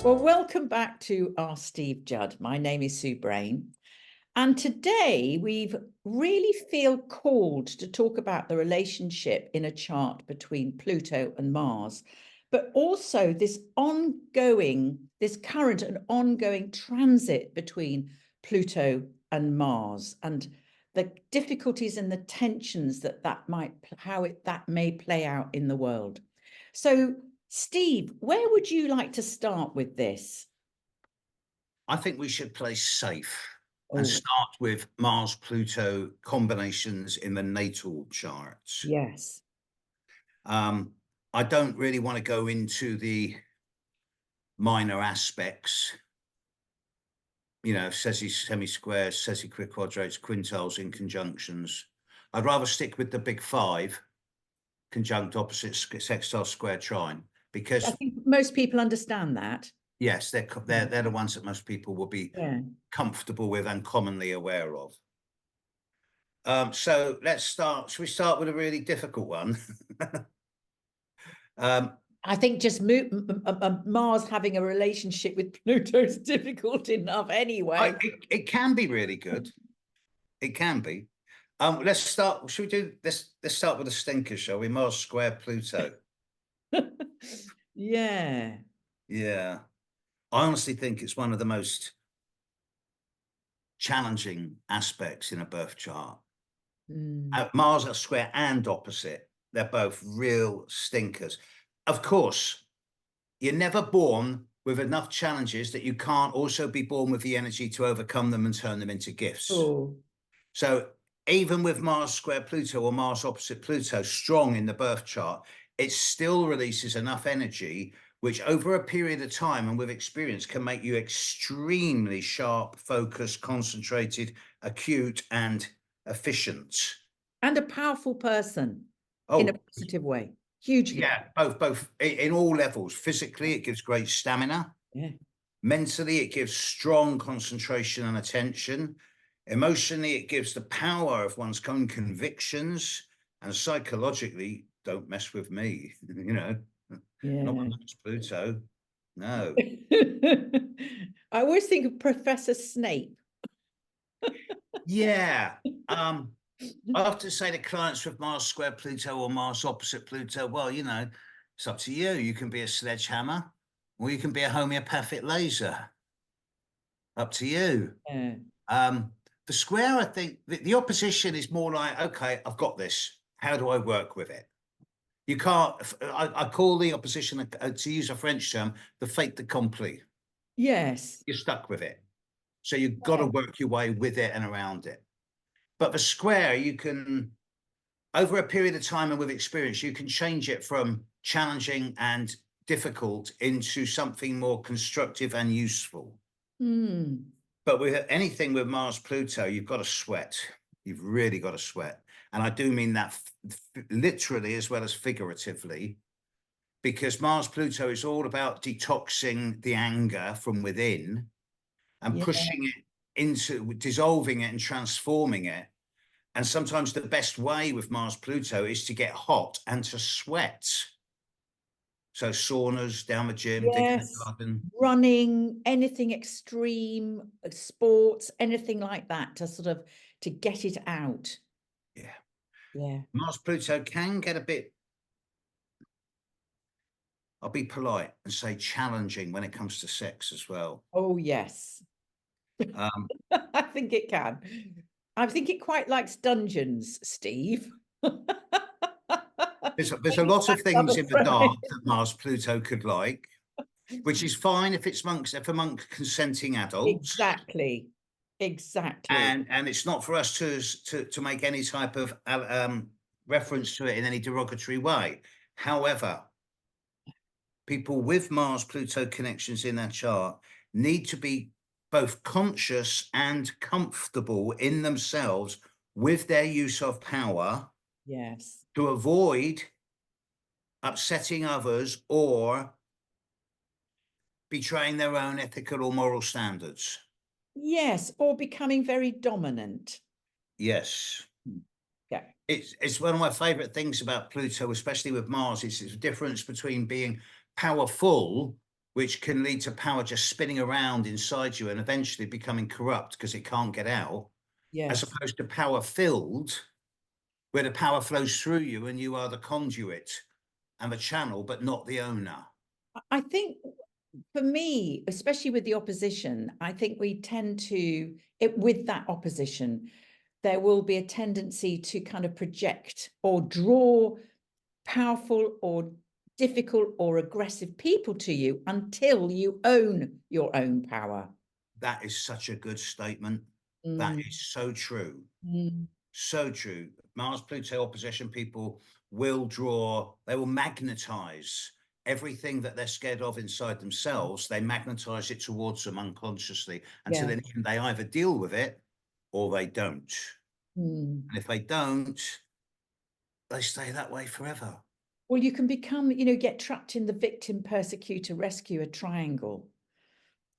Well, welcome back to Ask Steve Judd. My name is Sue Brayne. And today we really feel called to talk about the relationship in a chart between Pluto and Mars, but also this current and ongoing transit between Pluto and Mars, and the difficulties and the tensions that may play out in the world. So, Steve, where would you like to start with this? I think we should play safe and Oh, start with Mars-Pluto combinations in the natal charts. yes. I don't really want to go into the minor aspects, semi-squares, sesquiquadrates, quintiles, in conjunctions. I'd rather stick with the big five: conjunct, opposite, sextile, square, trine, because I think most people understand that. yes, they're the ones that most people will be comfortable with and commonly aware of. So let's start. Should we start with a really difficult one? I think just Mars having a relationship with Pluto is difficult enough anyway. It can be really good. It can be. Let's start. Should we do this? Let's start with a stinker, shall we? Mars square Pluto. Yeah. Yeah. I honestly think it's one of the most challenging aspects in a birth chart. Mars are square and opposite. They're both real stinkers. Of course, you're never born with enough challenges that you can't also be born with the energy to overcome them and turn them into gifts. Oh. So even with Mars square Pluto or Mars opposite Pluto strong in the birth chart, it still releases enough energy which over a period of time and with experience can make you extremely sharp, focused, concentrated, acute, and efficient. And a powerful person in a positive way. Hugely. Yeah, both in all levels. Physically, it gives great stamina. Yeah. Mentally, it gives strong concentration and attention. Emotionally, it gives the power of one's own convictions. And psychologically, don't mess with me, Not with Pluto. No. I always think of Professor Snape. Yeah. I often say to clients with Mars square Pluto or Mars opposite Pluto, well, it's up to you. You can be a sledgehammer or you can be a homeopathic laser. Up to you. Yeah. The square, I think the opposition is more like, okay, I've got this. How do I work with it? You can't, I call the opposition, to use a French term, the fait accompli. Yes. You're stuck with it. So you've got to work your way with it and around it. But the square, you can, over a period of time and with experience, you can change it from challenging and difficult into something more constructive and useful. But with anything with Mars Pluto, you've got to sweat. You've really got to sweat. And I do mean that literally as well as figuratively, because Mars Pluto is all about detoxing the anger from within and pushing it into dissolving it and transforming it. And sometimes the best way with Mars Pluto is to get hot and to sweat. So saunas, down the gym, digging the garden. Running, anything extreme, sports, anything like that to get it out. Yeah. Mars Pluto can get a bit, I'll be polite and say challenging when it comes to sex as well. Oh, yes. I think it can. I think it quite likes dungeons, Steve. There's a lot of things in the dark that Mars Pluto could like, which is fine if it's among consenting adults. Exactly. And it's not for us to make any type of reference to it in any derogatory way. However, people with Mars Pluto connections in their chart need to be both conscious and comfortable in themselves with their use of power. Yes. To avoid upsetting others or betraying their own ethical or moral standards. Yes, or becoming very dominant. Yes. Yeah. It's one of my favorite things about Pluto, especially with Mars, is the difference between being powerful which can lead to power just spinning around inside you and eventually becoming corrupt because it can't get out, as Yes. opposed to power filled, where the power flows through you and you are the conduit and the channel, but not the owner. I think for me, especially with the opposition, I think we tend to, with that opposition, there will be a tendency to kind of project or draw powerful or difficult or aggressive people to you until you own your own power. That is such a good statement. That Mm, is so true. mm, So true. Mars Pluto opposition people will draw, they will magnetize everything that they're scared of inside themselves. They magnetize it towards them unconsciously until yeah. in the end they either deal with it or they don't. Mm. And if they don't, they stay that way forever. Well, you can become, get trapped in the victim, persecutor, rescuer triangle.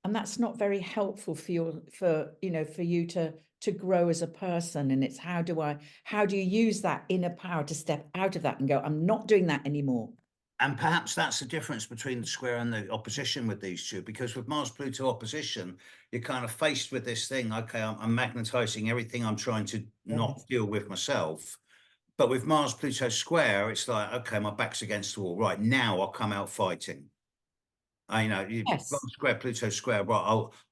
And that's not very helpful for you to grow as a person. And it's how do you use that inner power to step out of that and go, I'm not doing that anymore. And perhaps that's the difference between the square and the opposition with these two, because with Mars Pluto opposition, you're kind of faced with this thing. Okay, I'm magnetizing everything I'm trying to not Yes. deal with myself. But with Mars Pluto square, it's like, okay, my back's against the wall. Right now, I'll come out fighting. Mars Yes. square, Pluto square. Right,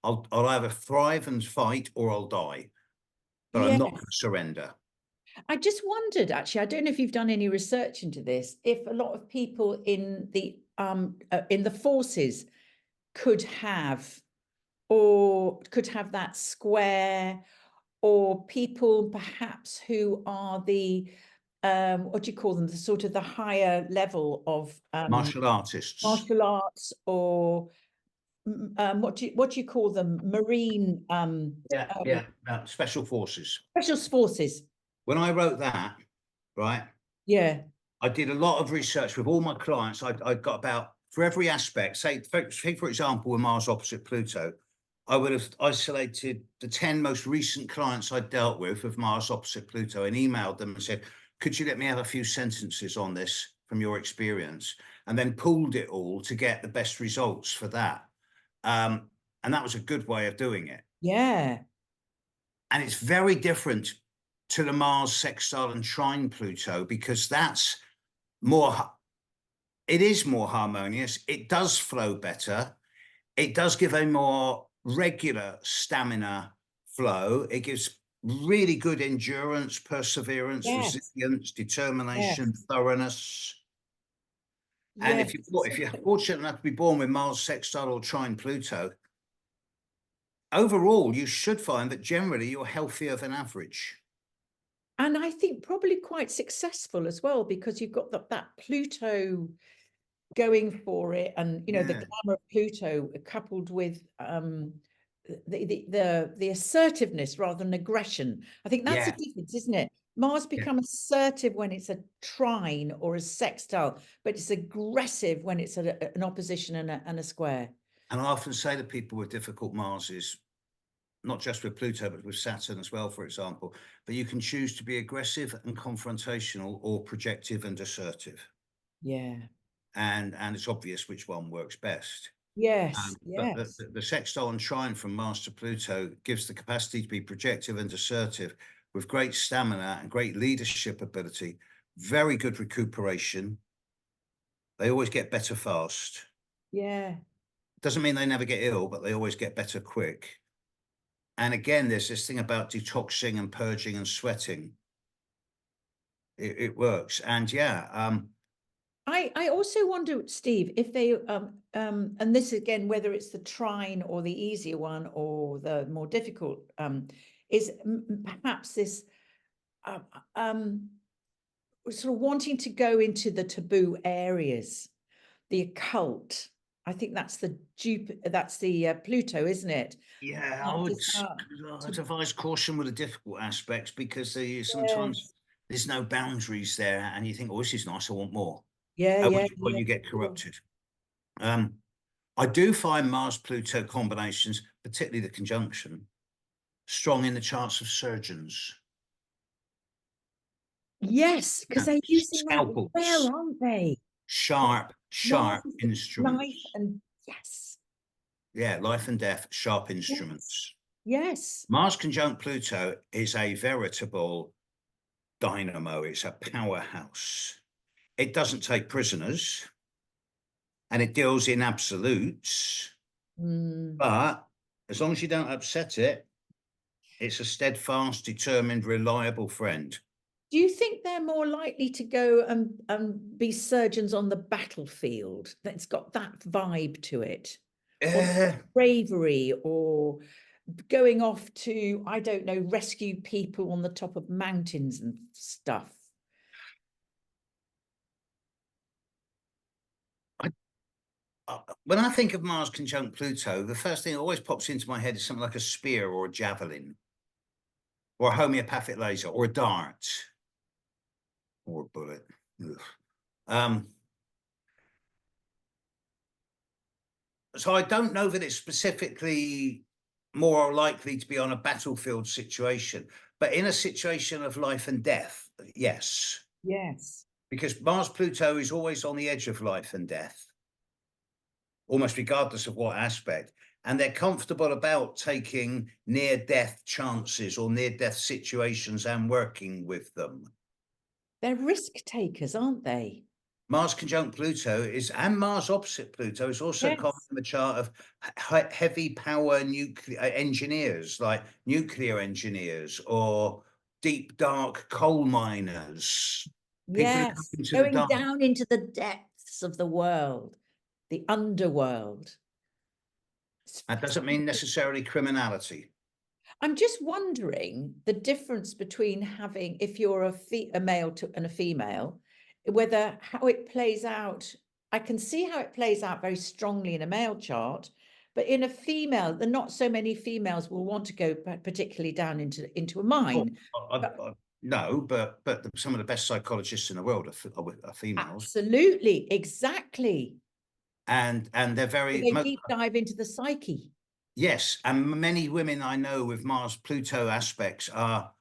I'll either thrive and fight, or I'll die. But I'm not going to Yes. surrender. I just wondered, actually, I don't know if you've done any research into this, if a lot of people in the forces could have that square, or people perhaps who are the what do you call them, the sort of the higher level of Martial artists. martial arts, or what do you call them, marine Yeah, yeah. Special forces. special forces. When I wrote that, right, Yeah. I did a lot of research with all my clients. I got about, for every aspect, say for example, with Mars opposite Pluto, I would have isolated the 10 most recent clients I dealt with Mars opposite Pluto, and emailed them and said, could you let me have a few sentences on this from your experience? And then pulled it all to get the best results for that. And that was a good way of doing it. Yeah. And it's very different to the Mars sextile and trine Pluto, because that's more, it is more harmonious. It does flow better. It does give a more regular stamina flow. It gives really good endurance, perseverance, Yes. resilience, determination, Yes. thoroughness. And Yes. if you're fortunate enough to be born with Mars sextile or trine Pluto, overall you should find that generally you're healthier than average. And I think probably quite successful as well, because you've got that Pluto going for it, and the Yeah, glamour of Pluto coupled with the assertiveness rather than aggression. I think that's the yeah, difference, isn't it? Mars yeah. become assertive when it's a trine or a sextile, but it's aggressive when it's an opposition and a square. And I often say to people with difficult Marses, not just with Pluto, but with Saturn as well, for example, but you can choose to be aggressive and confrontational, or projective and assertive. Yeah. And it's obvious which one works best. Yes. But Yes. the sextile and trine from Mars to Pluto gives the capacity to be projective and assertive, with great stamina and great leadership ability, very good recuperation. They always get better fast. Yeah. Doesn't mean they never get ill, but they always get better quick. And again, there's this thing about detoxing and purging and sweating. It works. And yeah, I also wonder, Steve, if they and this again, whether it's the trine or the easier one or the more difficult, is perhaps this um, um, sort of wanting to go into the taboo areas, the occult. I think that's the Pluto, isn't it? yeah, That I'd advise caution with the difficult aspects, because sometimes yes. there's no boundaries there, and you think, oh, this is nice, I want more. Yeah, At yeah, which point yeah, you get sure. corrupted. Um, I do find Mars Pluto combinations, particularly the conjunction, strong in the charts of surgeons. Yes, because Yeah. they're using that as well, Scalpels, aren't they? sharp, Mars sharp is the knife instruments. and Yes. Yeah, life and death, sharp Yes. instruments. Yes. Mars conjunct Pluto is a veritable dynamo. It's a powerhouse. It doesn't take prisoners and it deals in absolutes. Mm. But as long as you don't upset it, it's a steadfast, determined, reliable friend. Do you think they're more likely to go and be surgeons on the battlefield? That's got that vibe to it, or Uh, bravery, or going off to, I don't know, rescue people on the top of mountains and stuff? when I think of Mars conjunct Pluto, the first thing that always pops into my head is something like a spear or a javelin or a homeopathic laser or a dart or a bullet. Um, so I don't know that it's specifically more likely to be on a battlefield situation, but in a situation of life and death, yes, Yes. because Mars Pluto is always on the edge of life and death, almost regardless of what aspect. And they're comfortable about taking near death chances or near death situations and working with them. They're risk takers, aren't they? Mars conjunct Pluto is, and Mars opposite Pluto is also common Yes. in the chart of heavy power nuclear engineers, like nuclear engineers or deep dark coal miners, people who go Yes. into the Going dark. down into the depths of the world, the underworld. It's That doesn't mean necessarily criminality. I'm just wondering the difference between having, if you're a male and a female, whether how it plays out. I can see how it plays out very strongly in a male chart, but in a female, there are not so many females will want to go particularly down into a mine. No, but some of the best psychologists in the world are females, Absolutely, exactly. and they're very They deep dive into the psyche. yes, and many women I know with Mars Pluto aspects are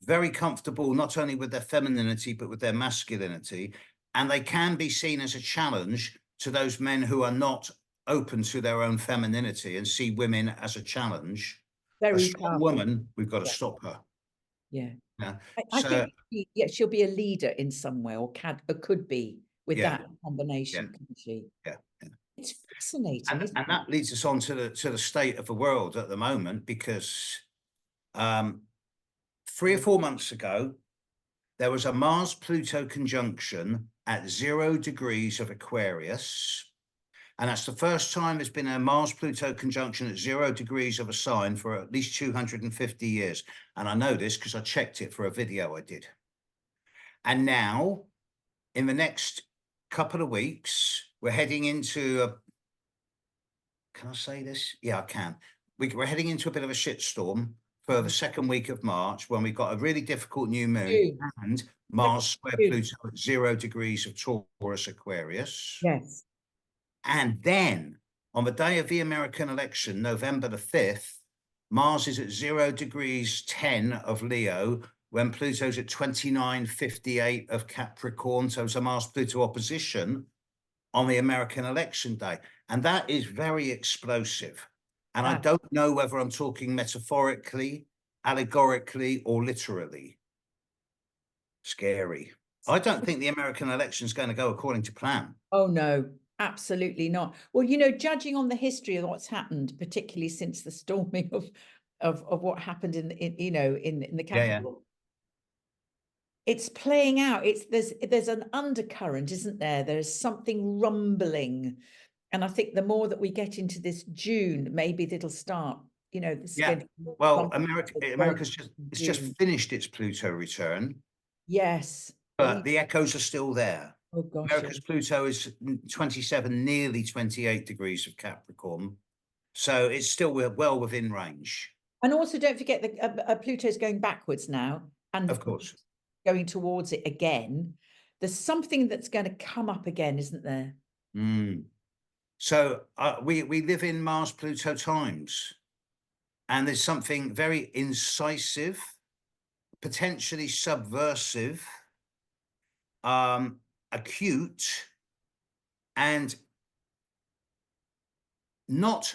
very comfortable not only with their femininity but with their masculinity, and they can be seen as a challenge to those men who are not open to their own femininity and see women as a challenge. A Very strong powerful. woman, we've got to Yeah, stop her. yeah. Yeah. I So think yeah, she'll be a leader in some way, or could be with yeah, that yeah, combination, couldn't she? yeah. Yeah. It's fascinating, isn't And it? that leads us on to the state of the world at the moment, because 3 or 4 months ago, there was a Mars Pluto conjunction at 0 degrees of Aquarius. And that's the first time there's been a Mars Pluto conjunction at 0 degrees of a sign for at least 250 years. And I know this because I checked it for a video I did. And now, in the next couple of weeks, we're heading into a, can I say this? Yeah, I can. We're heading into a bit of a shitstorm for the second week of March, when we've got a really difficult new moon June, and second Mars square June. Pluto at 0 degrees of Taurus Aquarius. Yes. And then on the day of the American election, November the 5th, Mars is at 0 degrees 10 of Leo, when Pluto's at 29:58 of Capricorn. So it's a Mars Pluto opposition on the American election day. And that is very explosive. And I don't know whether I'm talking metaphorically, allegorically, or literally. Scary. I don't think the American election is going to go according to plan. Oh no, absolutely not. Well, judging on the history of what's happened, particularly since the storming of what happened in the Yeah, yeah. Capitol, it's playing out. There's an undercurrent, isn't there? There's something rumbling. And I think the more that we get into this June, maybe it'll start, this is Yeah. going to be Well, bump America's in just June. finished its Pluto return, Yes. but the echoes are still there. Oh gosh, yeah. America's Pluto is 27, nearly 28 degrees of Capricorn. So it's still well within range. And also don't forget that Pluto's going backwards now and Of course. going towards it again. There's something that's going to come up again, isn't there? Mm. So we live in Mars Pluto times, and there's something very incisive, potentially subversive, acute, and not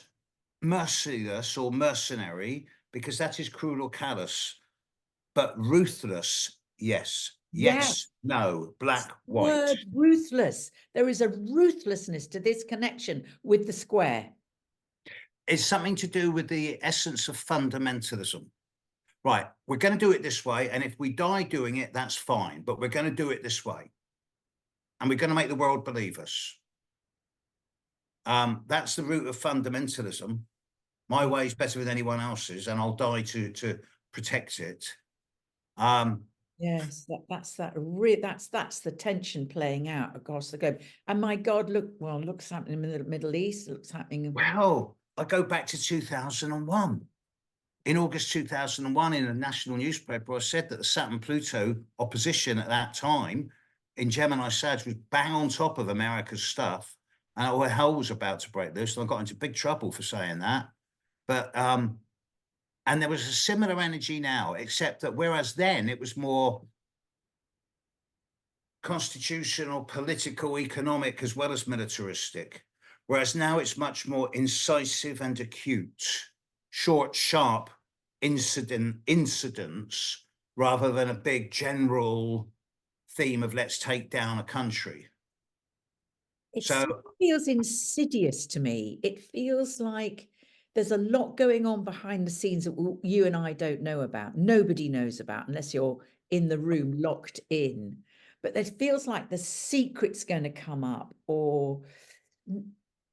merciless or mercenary, because that is cruel or callous, but ruthless. Yes, Yes. yes, no, black, white. Word ruthless. There is a ruthlessness to this connection with the square. It's something to do with the essence of fundamentalism. Right, we're going to do it this way, and if we die doing it, that's fine, but we're going to do it this way, and we're going to make the world believe us. That's the root of fundamentalism. My way is better than anyone else's, and I'll die to protect it. Yes, that's the tension playing out across the globe. And my God, look's happening in the Middle East. Looks happening. Well, I go back to 2001. In August 2001, in a national newspaper, I said that the Saturn-Pluto opposition at that time in Gemini Sag was bang on top of America's stuff, and all hell was about to break loose. And I got into big trouble for saying that. But and there was a similar energy now, except that whereas then it was more constitutional, political, economic, as well as militaristic, whereas now it's much more incisive and acute, short, sharp incidents, rather than a big general theme of let's take down a country. It So feels insidious to me. It feels like there's a lot going on behind the scenes that you and I don't know about. Nobody knows about unless you're in the room locked in. But it feels like the secret's going to come up, or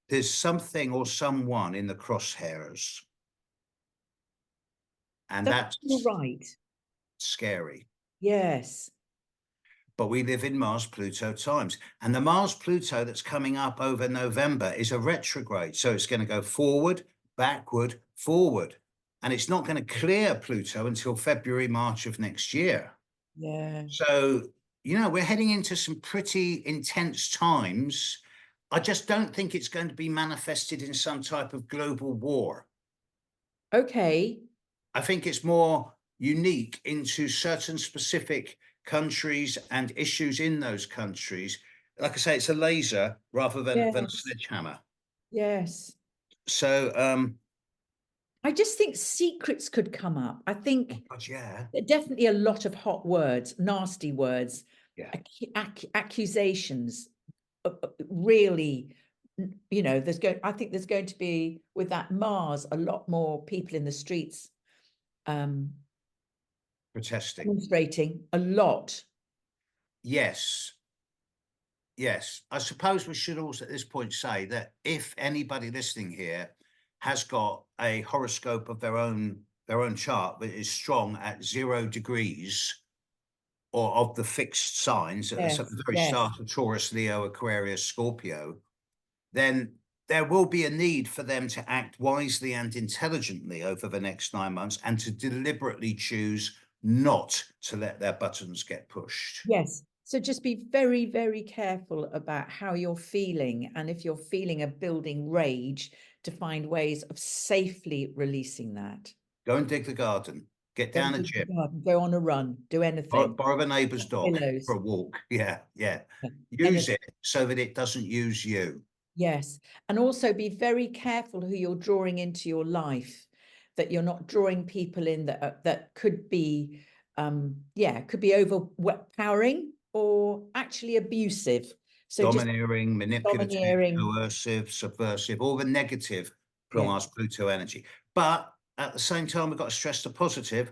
there's something or someone in the crosshairs, and that's right. scary. Yes. But we live in Mars-Pluto times. And the Mars-Pluto that's coming up over November is a retrograde. So it's going to go forward, backward, forward. And it's not going to clear Pluto until February, March of next year. Yeah. So, we're heading into some pretty intense times. I just don't think it's going to be manifested in some type of global war. Okay. I think it's more unique into certain specific countries and issues in those countries. Like I say, it's a laser rather than a sledgehammer. Yes. So I just think secrets could come up. I think yeah, definitely a lot of hot words, nasty words, yeah, accusations. Really, I think there's going to be, with that Mars, a lot more people in the streets protesting, demonstrating a lot. Yes. I suppose we should also at this point say that if anybody listening here has got a horoscope of their own chart that is strong at 0 degrees, or of the fixed signs, at the very start of Taurus, Leo, Aquarius, Scorpio, then there will be a need for them to act wisely and intelligently over the next 9 months, and to deliberately choose not to let their buttons get pushed. Yes. So just be very, very careful about how you're feeling. And if you're feeling a building rage, to find ways of safely releasing that. Go and dig the garden. Get down a gym. Go on a run. Do anything. Borrow a neighbour's dog Pillows. for a walk. Yeah. Use it so that it doesn't use you. Yes. And also be very careful who you're drawing into your life, that you're not drawing people in that could be, could be overpowering or actually abusive. So Domineering, manipulative, coercive, subversive, all the negative from Mars Pluto energy. But at the same time, we've got to stress the positive.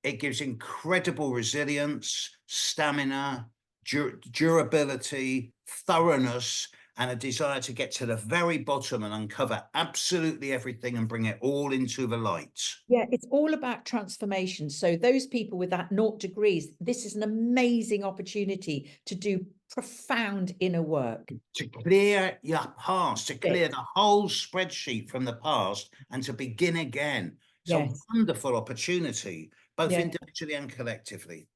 It gives incredible resilience, stamina, durability, thoroughness, and a desire to get to the very bottom and uncover absolutely everything and bring it all into the light. Yeah, it's all about transformation. So those people with that 0 degrees, this is an amazing opportunity to do profound inner work. To clear your past, to clear the whole spreadsheet from the past, and to begin again. It's a wonderful opportunity, both individually and collectively.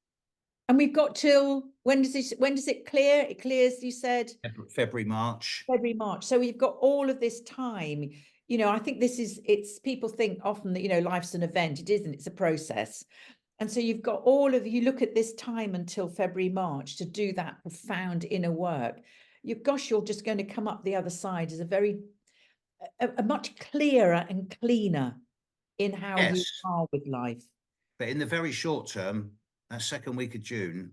And we've got till, when does it clear? It clears, you said? February, March. February, March. So we've got all of this time. I think people think often that, life's an event. It isn't, it's a process. And so you've got you look at this time until February, March to do that profound inner work. You're just going to come up the other side as a very a much clearer and cleaner in how you Yes, are with life. but in the very short term, that second week of June,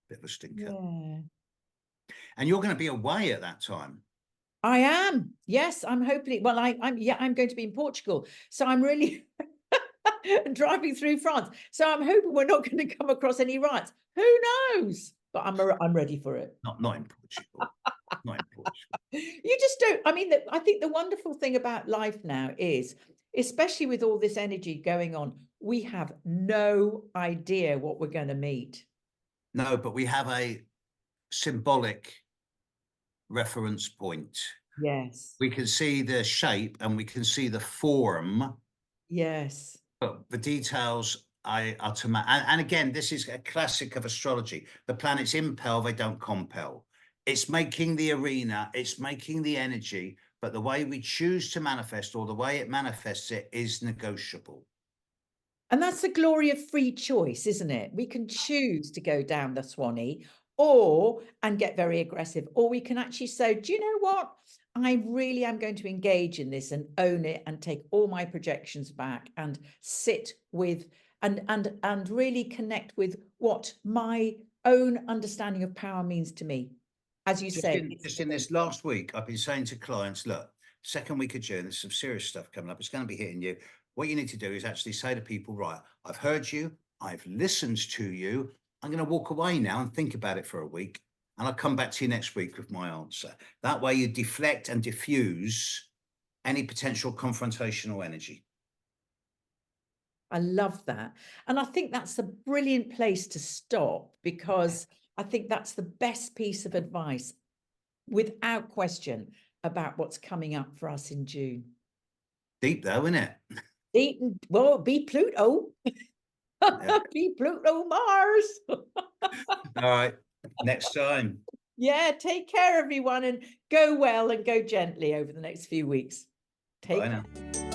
bit of a stinker. Yeah. And you're going to be away at that time. I am. Yes, I'm hopefully. Well, I'm going to be in Portugal. So I'm really driving through France. So I'm hoping we're not going to come across any riots. Who knows? But I'm ready for it. Not in Portugal. Not in Portugal. You just don't. I mean, I think the wonderful thing about life now is, especially with all this energy going on, we have no idea what we're going to meet. No, but we have a symbolic reference point. Yes. We can see the shape and we can see the form, Yes. but the details are to and again, this is a classic of astrology. The planets impel, they don't compel. It's making the arena, it's making the energy, but the way we choose to manifest or the way it manifests it is negotiable. And that's the glory of free choice, isn't it? We can choose to go down the Swanee and get very aggressive, or we can actually say, do you know what? I really am going to engage in this and own it and take all my projections back and sit with and really connect with what my own understanding of power means to me. As you say, Just in this last week, I've been saying to clients, look, second week of June, there's some serious stuff coming up. It's going to be hitting you. What you need to do is actually say to people, right, I've heard you, I've listened to you. I'm going to walk away now and think about it for a week. And I'll come back to you next week with my answer. That way you deflect and diffuse any potential confrontational energy. I love that. And I think that's a brilliant place to stop, because I think that's the best piece of advice, without question, about what's coming up for us in June. Deep though, isn't it? Well, be Pluto. Yeah. Be Pluto Mars. All right. Next time. Yeah, take care, everyone, and go well and go gently over the next few weeks. Take Bye care. now.